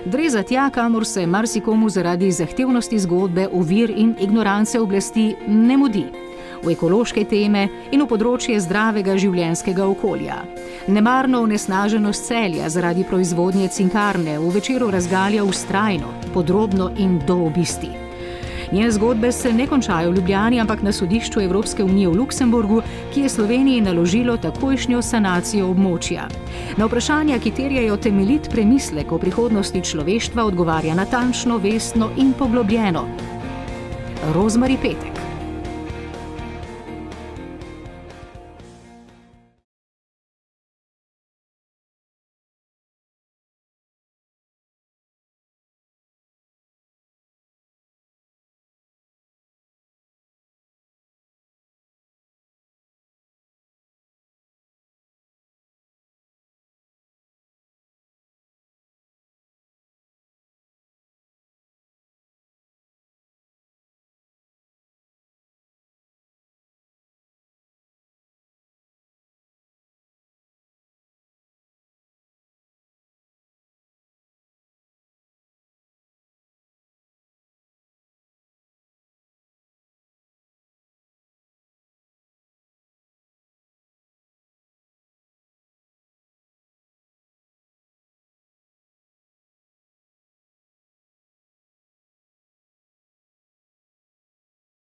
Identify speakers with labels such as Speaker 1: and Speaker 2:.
Speaker 1: Dreza tja, kamor se marsikomu zaradi zahtevnosti zgodbe, ovir in ignorance oblasti ne mudi. V ekološke teme in v področje zdravega življenjskega okolja. Nemarno onesnaženost Celja zaradi proizvodnje cinkarne v Večeru razgalja vztrajno, podrobno in do obisti. Njene zgodbe se ne končajo v Ljubljani, ampak na sodišču Evropske unije v Luksemburgu, ki je Sloveniji naložilo takojšnjo sanacijo območja. Na vprašanja, ki terjajo temeljit premislek o prihodnosti človeštva, odgovarja natančno, vestno in poglobljeno. Rozmari Petek.